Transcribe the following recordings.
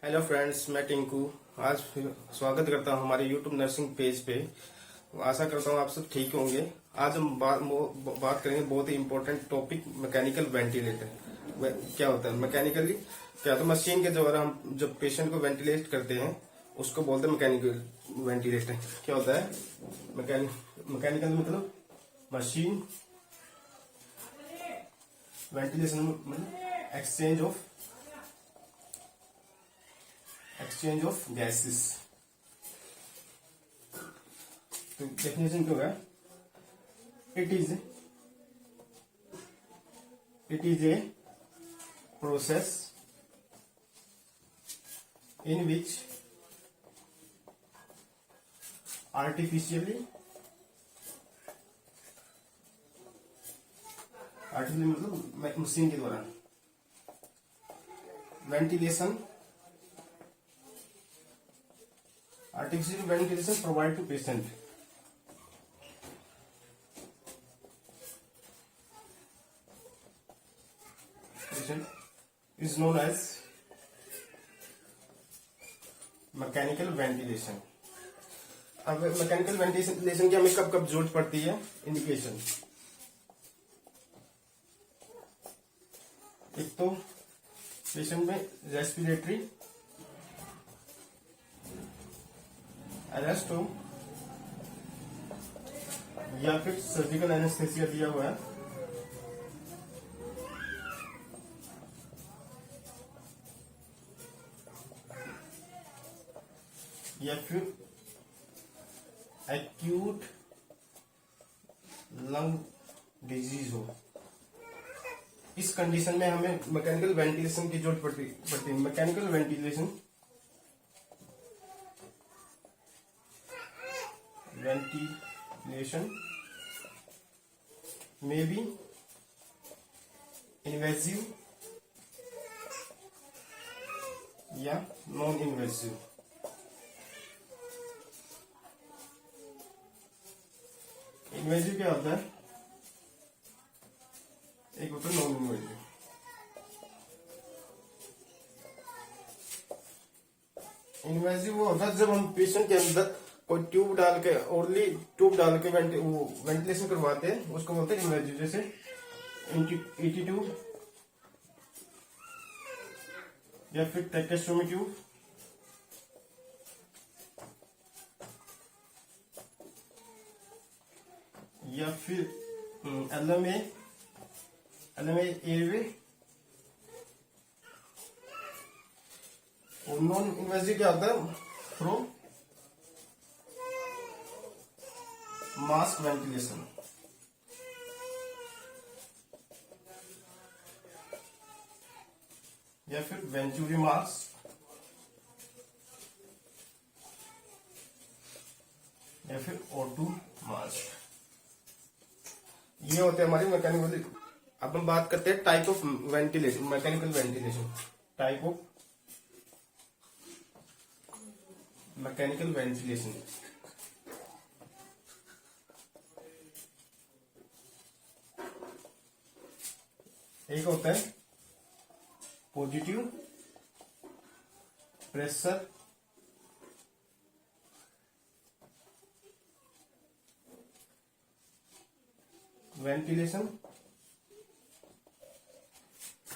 Hello friends, मैं टिंकू। आज फिर स्वागत करता हूं हमारे यूट्यूब नर्सिंग पेज पे। आशा करता हूं आप सब ठीक होंगे। आज हम बात करेंगे बहुत ही इम्पोर्टेंट टॉपिक, मैकेनिकल वेंटिलेटर। क्या होता है मैकेनिकली? क्या होता है? मशीन के द्वारा हम जब पेशेंट को वेंटिलेट करते हैं उसको बोलते हैं मैकेनिकल वेंटिलेटर। क्या होता है मैकेनिकल? मतलब मशीन, वेंटिलेशन मतलब एक्सचेंज ऑफ गैसेस। तो डेफिनेशन क्या होगा? It is a process in which artificially मतलब मशीन के द्वारा ventilation, artificial ventilation provide to patient is known as mechanical ventilation। अब मैकेनिकल वेंटिलेशन की हमें कब कब जरूरत पड़ती है? इंडिकेशन, एक तो पेशेंट में रेस्पिरेटरी अरेस्ट हो या फिर सर्जिकल एनेस्थेसिया दिया हुआ है, या फिर एक्यूट लंग डिजीज हो। इस कंडीशन में हमें मैकेनिकल वेंटिलेशन की जरूरत पड़ती है। Mechanical ventilation may be invasive या नॉन इन्वेसिव। इन्वेसिव क्या होता है? एक होता है नॉन इन्वेसिव। इन्वेसिव वो होता है जब हम पेशेंट के अंदर कोई ट्यूब डाल के वेंटिलेशन करवाते हैं, उसको बोलते हैं इन्वेसिव। जैसे ET ट्यूब या फिर ट्रैकेस्टोमी ट्यूब या फिर LMA एयरवे। और नॉन इन्वेसिव क्या होता है? फ्रॉम मास्क वेंटिलेशन, या फिर वेंचुरी मास्क, या फिर O2 मास्क। ये होते हैं हमारी मैकेनिकल। अब हम बात करते हैं type of ventilation, mechanical ventilation. Type of mechanical ventilation. एक होता है पॉजिटिव प्रेशर वेंटिलेशन,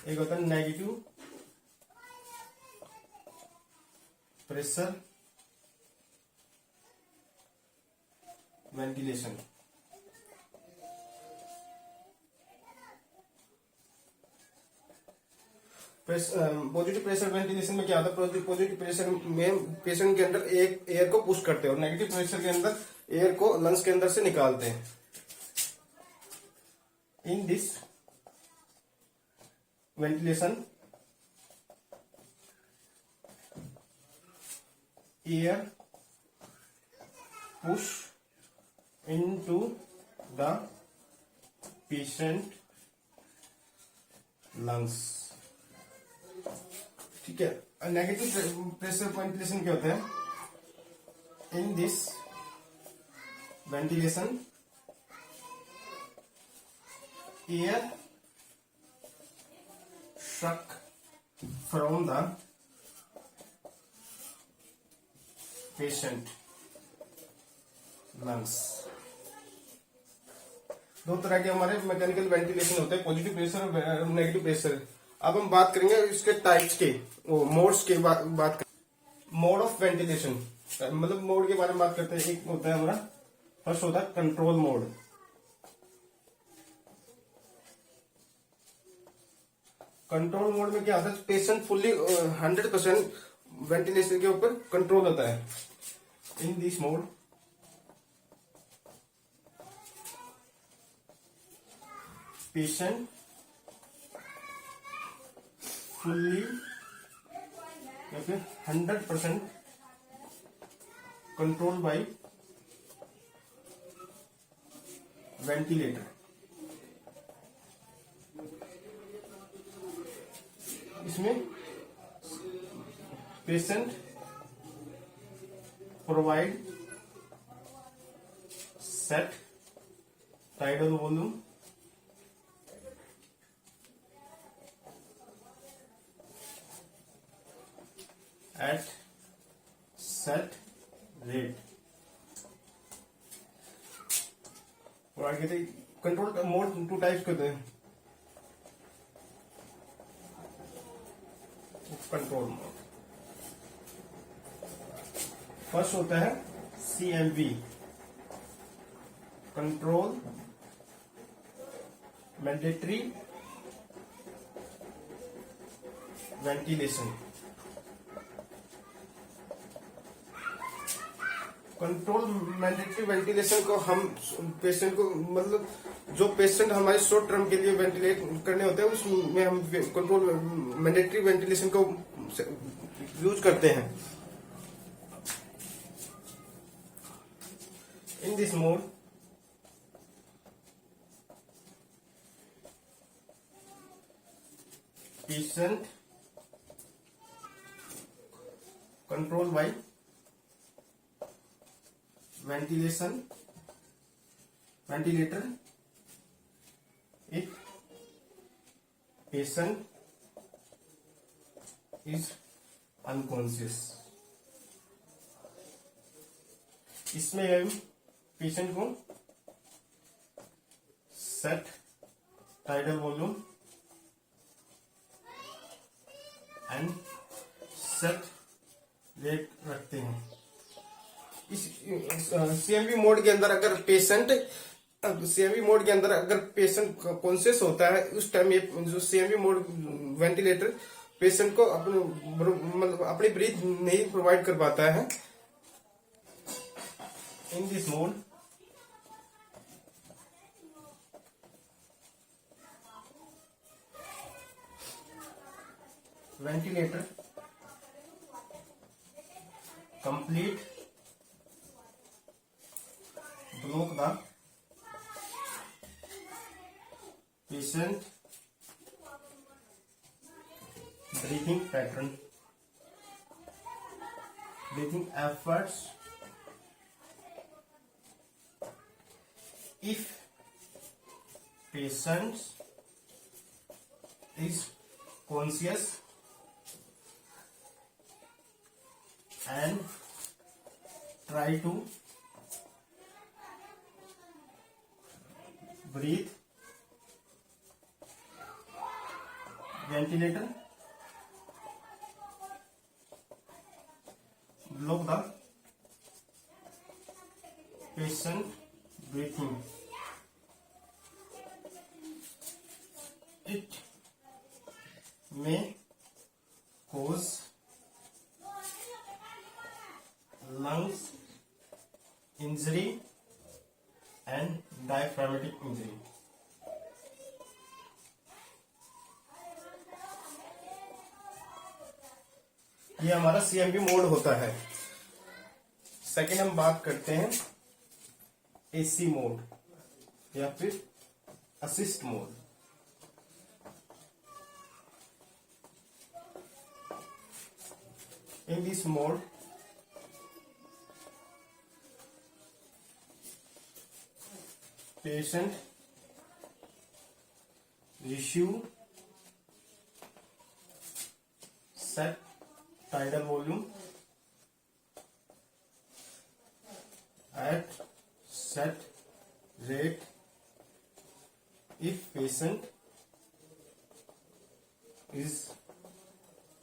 एक होता है negative pressure ventilation. Positive pressure ventilation में क्या होता है? पॉजिटिव प्रेशर में पेशेंट के अंदर एक एयर को पुश करते हैं और नेगेटिव प्रेशर के अंदर एयर को लंग्स के अंदर से निकालते हैं। In this ventilation air push into the patient lungs. ठीक है। नेगेटिव प्रेशर वेंटिलेशन क्या होता है? In this ventilation air suck from the patient lungs. दो तरह के हमारे मैकेनिकल वेंटिलेशन होते हैं, पॉजिटिव प्रेशर और नेगेटिव प्रेशर। अब हम बात करेंगे इसके टाइप्स के, मोड्स के बात करें। मोड ऑफ वेंटिलेशन, मतलब मोड के बारे में बात करते हैं। एक होता है हमारा, फर्स्ट होता है कंट्रोल मोड। कंट्रोल मोड में क्या होता है, पेशेंट फुल्ली 100% वेंटिलेशन के ऊपर कंट्रोल होता है। इन दिस मोड पेशेंट फुल्ली या फिर 100% कंट्रोल बाय वेंटिलेटर। इसमें patient provide set tidal volume at set rate. और आगे कहते कंट्रोल मोड टू टाइप्स करते हैं। कंट्रोल मोड फर्स्ट होता है CMV, control mandatory ventilation. Control mandatory ventilation को हम पेशेंट को, मतलब जो पेशेंट हमारे शॉर्ट टर्म के लिए वेंटिलेट करने होते हैं, उसमें हम कंट्रोल मैंडेटरी वेंटिलेशन को यूज करते हैं। इन this mode patient control by ventilator if patient is unconscious। इसमें हम पेशेंट को set tidal volume and set rate रखते हैं। इस CMV मोड के अंदर अगर पेशेंट कॉन्शियस होता है, उस टाइम ये जो CMV मोड वेंटिलेटर पेशेंट को मतलब अपनी ब्रीथ नहीं प्रोवाइड कर पाता है। इन this mode ventilator complete block the patient breathing pattern, breathing efforts if patient is conscious and try to breathe। ventilator block the patient breathing, it may cause lungs injury and diaphragmatic injury। ये हमारा CMV mode होता है। Second हम बात करते हैं AC mode या फिर assist mode. In this mode patient receive set tidal volume at set rate if patient is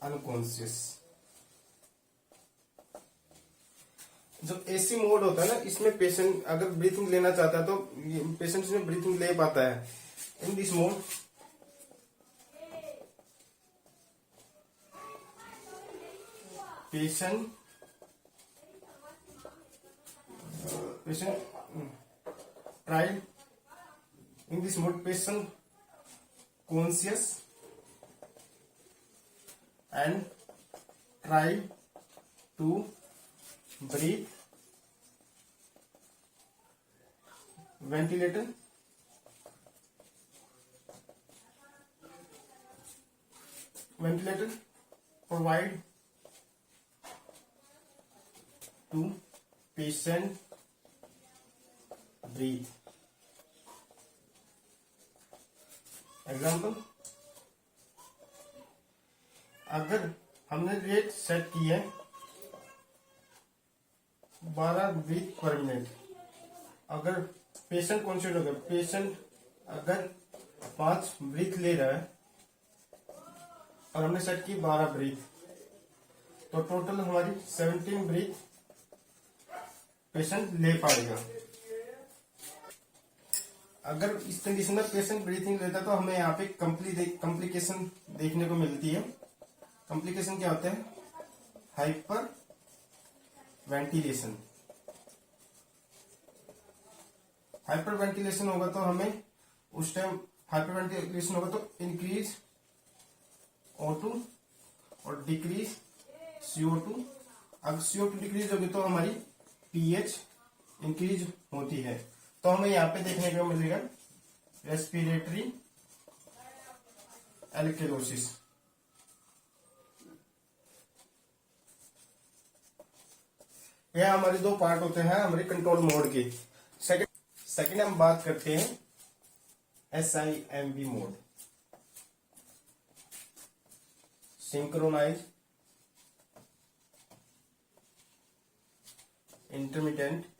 unconscious। जब एसी मोड होता है ना, इसमें पेशेंट अगर ब्रीथिंग लेना चाहता है तो पेशेंट इसमें ब्रीथिंग ले पाता है। इन this mode patient tried in this mode patient conscious and try to breathe ventilator provide to patient breathe। Example, अगर हमने रेट सेट की है 12 ब्रीथ पर मिनट, अगर पेशेंट कॉन्शियस हो गया, पेशेंट अगर 5 ब्रीथ ले रहा है और हमने सेट की 12 ब्रीथ, तो टोटल हमारी 17 ब्रीथ पेशेंट ले पाएगा। अगर इस कंडीशन में पेशेंट ब्रीथिंग लेता है तो हमें यहाँ पे कॉम्प्लिकेशन देखने को मिलती है। कॉम्प्लिकेशन क्या होते हैं? Hyper ventilation. हाइपर वेंटिलेशन होगा तो हमें उस टाइम हाइपर वेंटिलेशन होगा तो इंक्रीज O2 और डिक्रीज CO2। अगर CO2 डिक्रीज होगी तो हमारी pH इंक्रीज होती है। तो हमें यहाँ पे देखने को मिलेगा रेस्पिरेटरी एल्केलोसिस। यह हमारे 2 पार्ट होते हैं हमारे कंट्रोल मोड के। सेकंड हम बात करते हैं SIMV mode, synchronize intermittent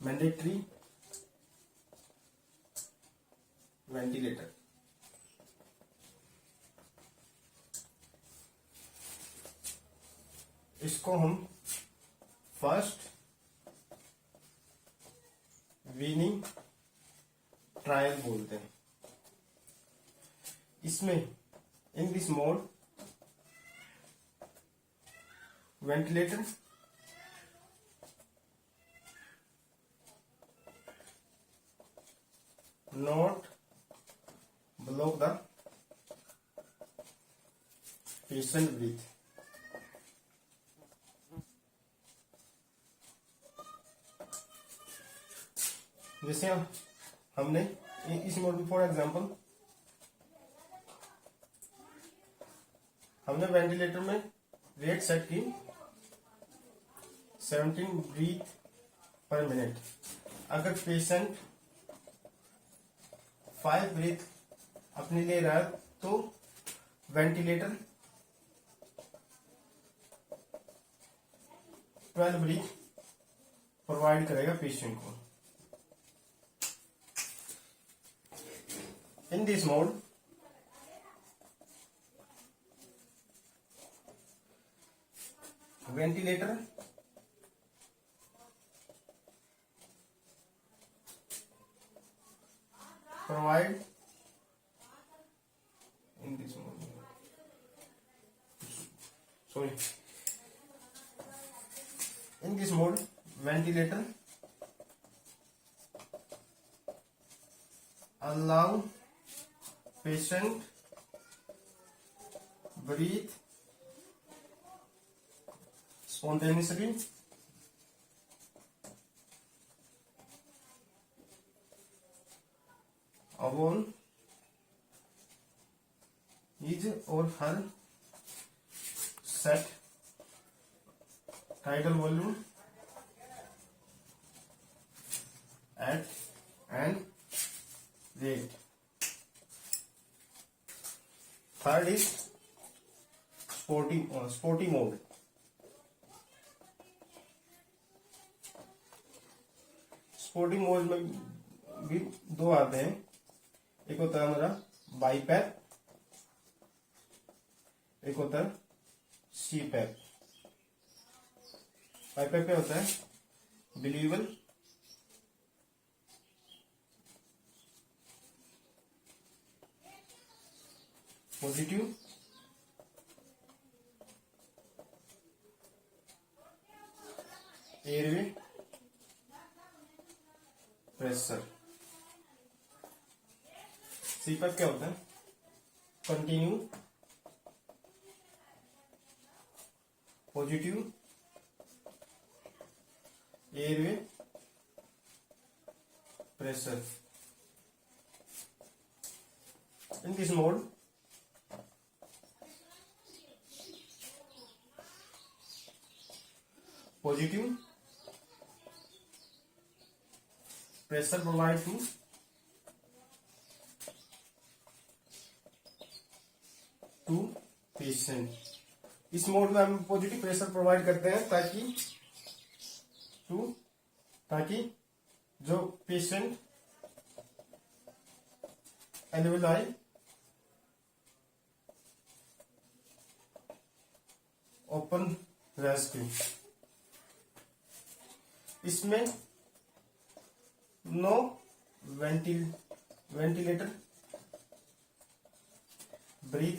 mandatory ventilator. इसको हम फर्स्ट वीनिंग ट्रायल बोलते हैं। इसमें in this mode ventilator not block the patient breath। जैसे हमने इस मोड फॉर एग्जांपल हमने वेंटिलेटर में रेट सेट की 17 ब्रीथ पर मिनट। अगर पेशेंट 5 ब्रीथ अपने ले रहा है तो वेंटिलेटर 12 ब्रीथ प्रोवाइड करेगा पेशेंट को। इन this mode ventilator provide in this mode, sorry, in this mode ventilator allow patient breathe spontaneously upon his or her set tidal volume at and rate। Third is sporty mode. Sporty mode में भी दो आते हैं, एक होता है हमारा BiPAP, एक होता है सी पैप। बाईपैप क्या होता है? Believable positive airway pressure. CPAP क्या होता है? Continue positive airway pressure. In this mode positive pressure provide to patient। इस मोड में हम पॉजिटिव प्रेशर प्रोवाइड करते हैं ताकि जो पेशेंट एल्वेलाई ओपन रह सके। इसमें नो वेंटिलेटर ब्रीथ।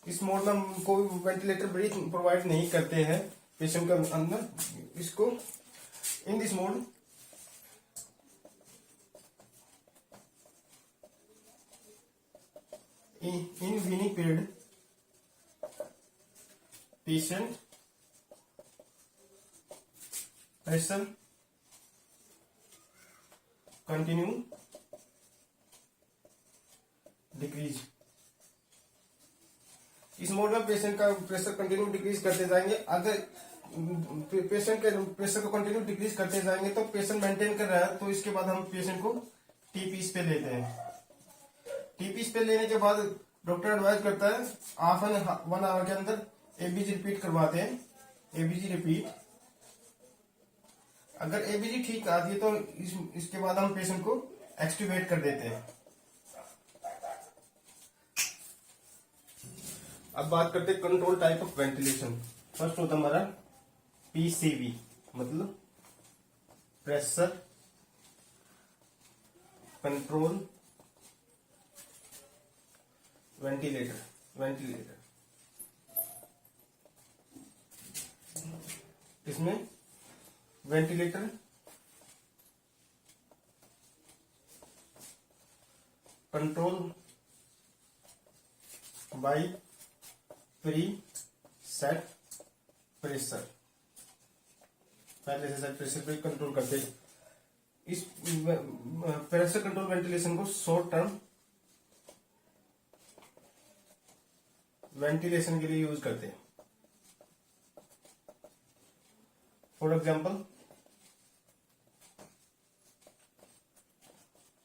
इस मोड में हम कोई वेंटिलेटर ब्रीथ प्रोवाइड नहीं करते हैं पेशेंट के अंदर। इसको इन this mode in weaning period patient pressure continue decrease. इस मोड में पेशेंट का प्रेशर कंटिन्यू डिक्रीज करते जाएंगे। अगर पेशेंट के प्रेशर को कंटिन्यू डिक्रीज करते जाएंगे तो पेशेंट मेंटेन कर रहा है, तो इसके बाद हम पेशेंट को टीपीस पे लेते हैं। टीपीस पे लेने के बाद डॉक्टर एडवाइज करता है हाफ एन 1 आवर के अंदर एबीजी रिपीट करवाते हैं। एबीजी रिपीट, अगर एबीजी ठीक आती है तो इसके बाद हम पेशेंट को एक्सट्यूबेट कर देते हैं। अब बात करते हैं control type of ventilation. First होता है हमारा पीसीवी, मतलब प्रेशर कंट्रोल वेंटिलेटर। इसमें ventilator control by preset pressure. पहले से सेट प्रेशर पे कंट्रोल करते हैं। इस प्रेशर कंट्रोल वेंटिलेशन को शॉर्ट टर्म वेंटिलेशन के लिए यूज करते हैं। For example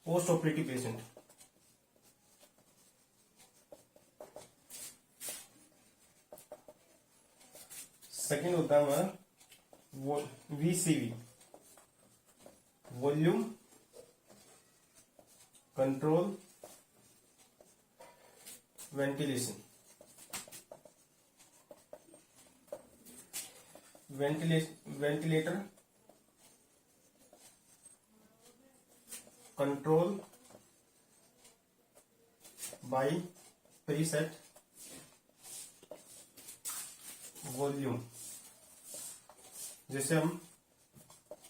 post operative patient, second होता है हमारा VCV, volume control ventilation. Ventilator control by preset volume. जैसे हम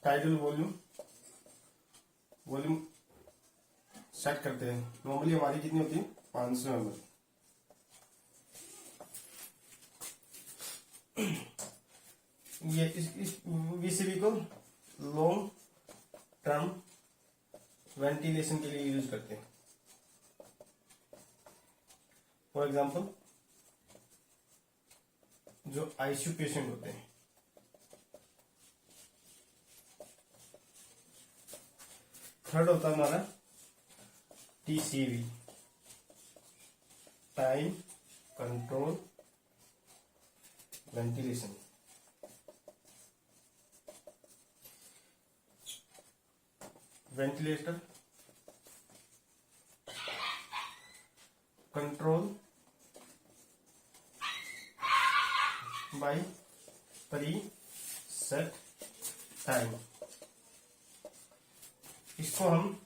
टाइडल वॉल्यूम सेट करते हैं। नॉर्मली हमारी कितनी होती है? 500 ml। ये इस वीसीबी को लॉन्ग टर्म वेंटिलेशन के लिए यूज करते हैं। फॉर एग्जांपल जो आईसीयू पेशेंट होते हैं। थर्ड होता है हमारा TCV, time control ventilation. Ventilator control by preset time. इसको हम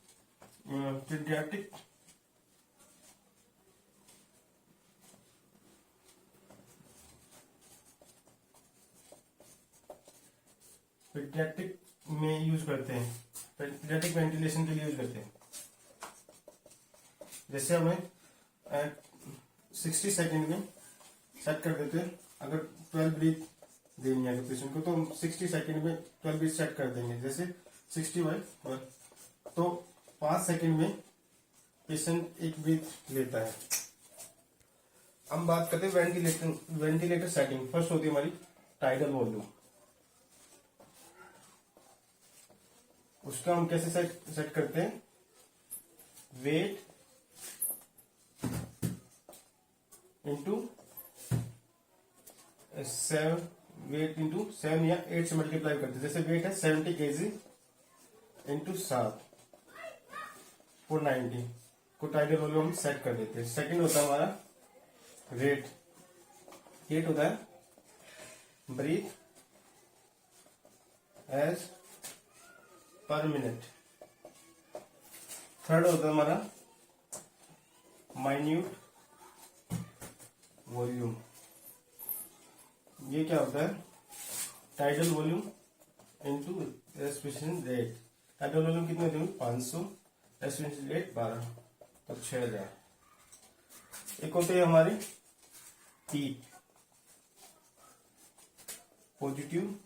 पीडियाट्रिक में यूज करते हैं, पीडियाट्रिक वेंटिलेशन के लिए यूज करते हैं। जैसे हमें 60 सेकेंड में सेट कर देते हैं। अगर 12 ब्रीथ देनी है पेशेंट को तो हम 60 सेकेंड में 12 ब्रीथ सेट कर देंगे। जैसे 60/1 तो 5 सेकेंड में पेशेंट एक ब्रीथ लेता है। हम बात करते हैं वेंटिलेटर सेटिंग। फर्स्ट होती है हमारी टाइडल वॉल्यूम। उसका हम कैसे सेट करते हैं? वेट इंटू 7 या 8 से मल्टीप्लाई करते हैं। जैसे वेट है 70 kg इंटू 7 490 को टाइडल वॉल्यूम हम सेट कर देते हैं। सेकंड होता है हमारा रेट होता है breath as per minute. Third होता है हमारा माइन्यूट वॉल्यूम। ये क्या होता है? Tidal volume into respiration rate. Tidal volume कितने होते हैं? 500, रेस्पिरेशन रेट 12 तो 6000। एक होते हैं हमारे peak positive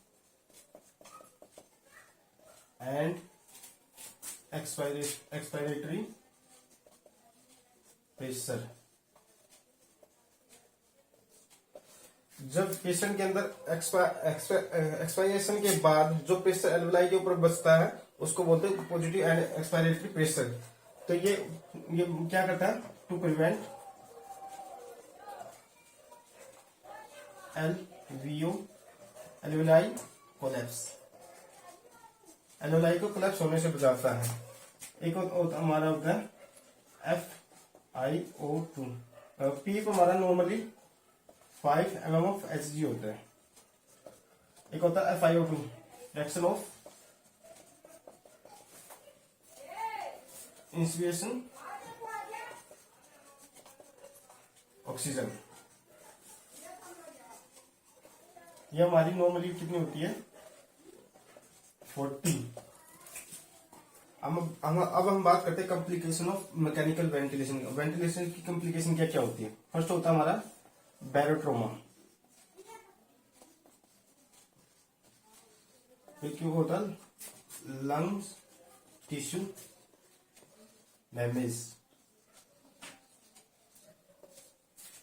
and expiratory pressure. जब पेशेंट के अंदर एक्सपायरेशन के बाद जो प्रेशर एल्वेलाई के ऊपर बचता है उसको बोलते हैं पॉजिटिव एंड एक्सपायरेटरी प्रेशर। तो ये क्या करता है? To prevent alveoli collapse. Alveoli को कोलैप्स होने से बचाता है। एक हमारा होता है FiO2। पी को हमारा नॉर्मली 5 mm ऑफ Hg होता है। एक होता है FiO2 fraction of inspiration oxygen. ये हमारी नॉर्मली कितनी होती है? 40। अब हम बात करते हैं complication of mechanical ventilation. Ventilation की कॉम्प्लिकेशन क्या क्या होती है? फर्स्ट होता है हमारा बैरोट्रोमा। ये क्यों होता है? Lungs tissue damage.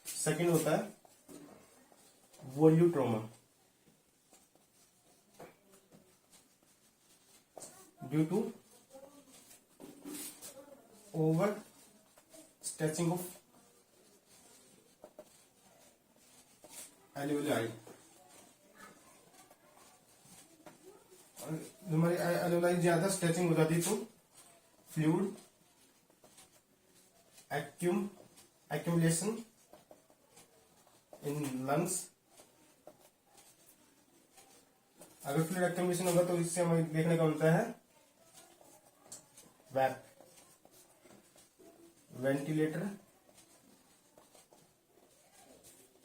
सेकंड होता है volutrauma due to over stretching of alveoli. हमारी एल्वेलाई ज्यादा स्ट्रेचिंग हो जाती है तो फ्लूइड एक्यूमुलेशन इन लंग्स। अगर फ्लूइड एक्यूमुलेशन होगा तो इससे हमें देखने को मिलता है वैप वेंटिलेटर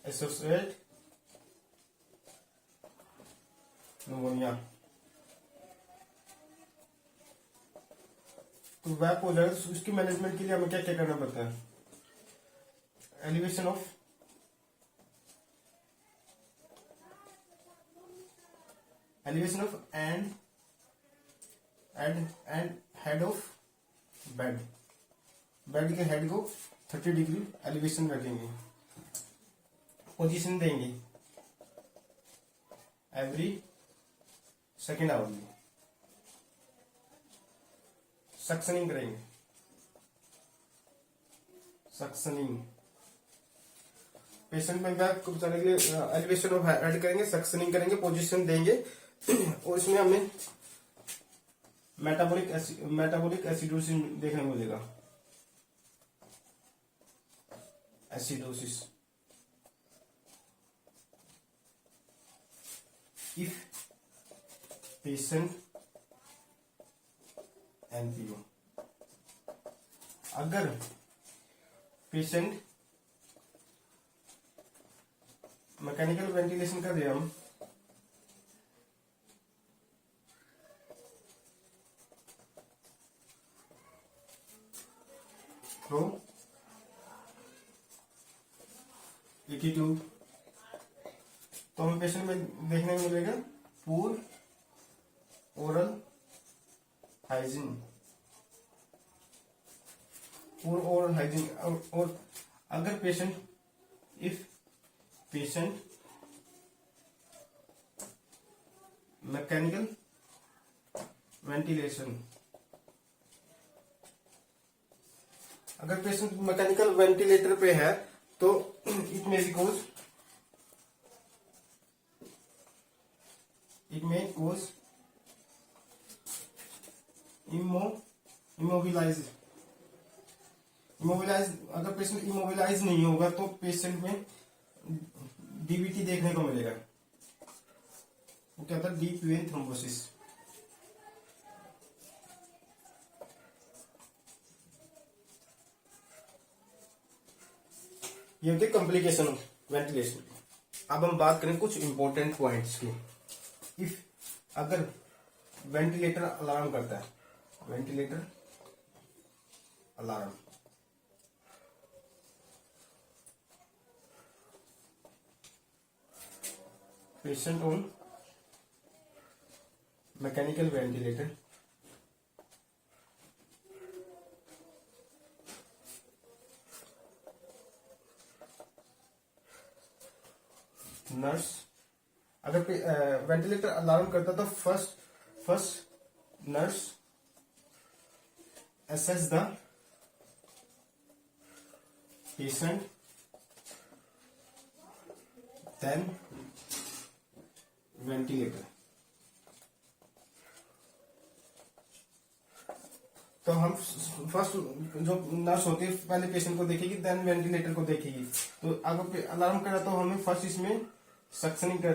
एसोसिएट निमोनिया। तो वैप हो जाएगा तो उसकी मैनेजमेंट के लिए हमें क्या क्या करना पड़ता है? Elevation of and head of bed. Bed के हेड को 30 डिग्री एलिवेशन रखेंगे। पोजीशन देंगे एवरी सेकेंड आवर में। सक्शनिंग करेंगे। पेशेंट में बैक को बचाने के लिए एलिवेशन ऑफ हेड करेंगे, सक्शनिंग करेंगे, पोजीशन देंगे और इसमें हमें मेटाबॉलिक एसिडोसिस देखने को मिलेगा। एसिडोसिस इफ पेशेंट एनपीओ, अगर पेशेंट मैकेनिकल वेंटिलेशन कर रहे हम तो 82, तो हमें पेशेंट में देखने को मिलेगा पूर ओरल हाइजीन, पूर ओरल हाइजीन। और अगर patient if patient mechanical ventilation, अगर पेशेंट मैकेनिकल वेंटिलेटर पे है तो इट मे कोज इमोबिलाइज। अगर पेशेंट इमोबिलाइज नहीं होगा तो पेशेंट में डीवीटी देखने को मिलेगा। वो क्या था? Deep vein thrombosis. ये होती है कॉम्प्लिकेशन ऑफ वेंटिलेशन। अब हम बात करें कुछ इंपॉर्टेंट पॉइंट्स की। इफ अगर वेंटिलेटर अलार्म करता है, ventilator alarm, patient on mechanical ventilator, nurse, अगर वेंटिलेटर अलार्म करता तो first nurse assess the patient, then ventilator। तो हम फर्स्ट जो नर्स होती है पहले पेशेंट को देखेगी, देन वेंटिलेटर को देखेगी। तो अगर अलार्म करा तो हमें फर्स्ट इसमें सक्शनिंग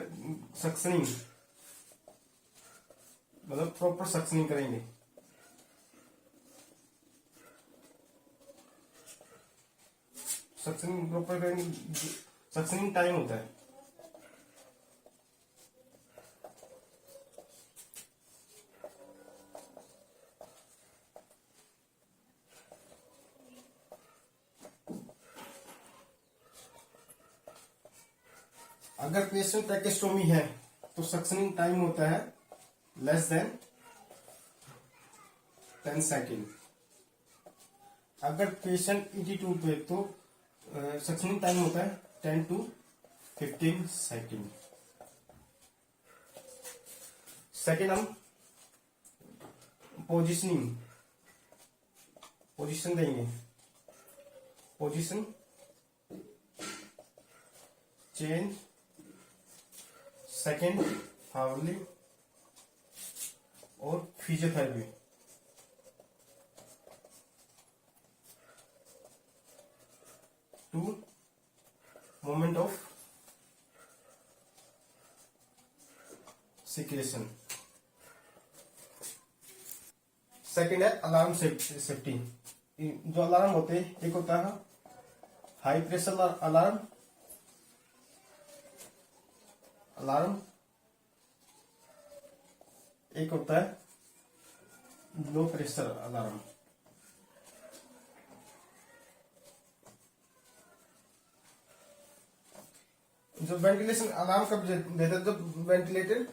मतलब प्रॉपर सक्शनिंग करेंगे। सक्शनिंग प्रॉपर करेंगे, सक्शनिंग टाइम होता है। अगर पेशेंट ट्रैकेस्टोमी है तो सक्शनिंग टाइम होता है लेस देन 10 सेकेंड। अगर पेशेंट ET2 पे तो सक्शनिंग टाइम होता है 10 to 15 सेकेंड। सेकेंड हम पोजीशन देंगे, पोजीशन चेंज सेकेंड हार्डली और physiotherapy. To moment of secretion. Second है अलार्म सेफ्टी। जो अलार्म होते हैं, एक होता है हाई प्रेशर अलार्म, एक होता है लो प्रेशर अलार्म। जो वेंटिलेशन अलार्म कब देता है? जब ventilator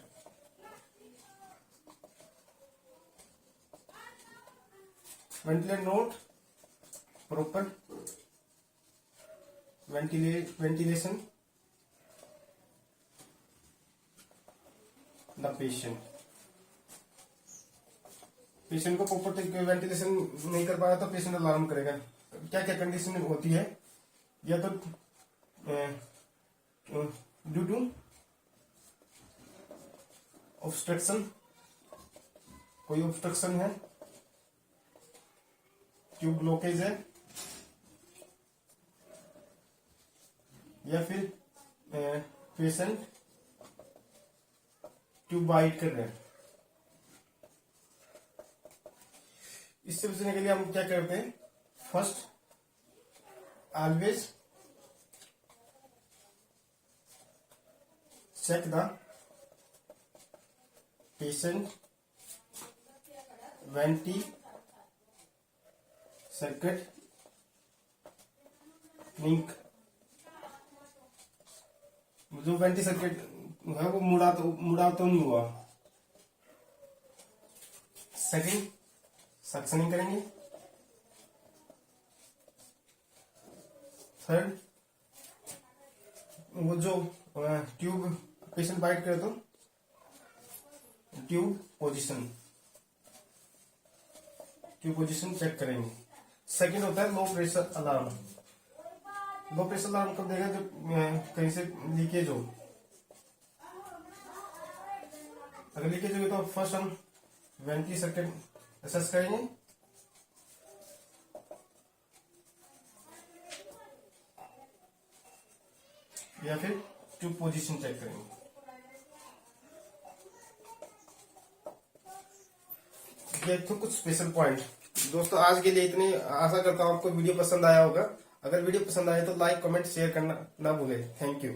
note proper ventilation the patient को प्रॉपर वेंटिलेशन नहीं कर पाया तो पेशेंट अलार्म करेगा। क्या क्या कंडीशन होती है? या तो ड्यू टू ऑब्स्ट्रक्शन, कोई ऑब्स्ट्रक्शन है, ट्यूब ब्लॉकेज है, या फिर पेशेंट ट्यूब बाइट कर रहे हैं। इससे बचने के लिए हम क्या करते हैं, first always check the patient venti circuit link। जो वेंटी सर्किट है वो मुड़ा तो नहीं हुआ। सेकंड, सक्शनिंग करेंगे। थर्ड, वो जो ट्यूब पेशेंट बाइट करे तो ट्यूब पोजीशन चेक करेंगे। सेकंड होता है low pressure alarm. Low pressure alarm कब देगा, जब कहीं से लीकेज हो। अगर लीकेज होगी तो फर्स्ट हम वेंटी सर्किट असेस करेंगे, या फिर ट्यूब पोजीशन चेक करेंगे। ये तो कुछ स्पेशल पॉइंट। दोस्तों आज के लिए इतनी, आशा करता हूँ आपको वीडियो पसंद आया होगा। अगर वीडियो पसंद आए तो लाइक, कमेंट, शेयर करना ना भूलें। Thank you.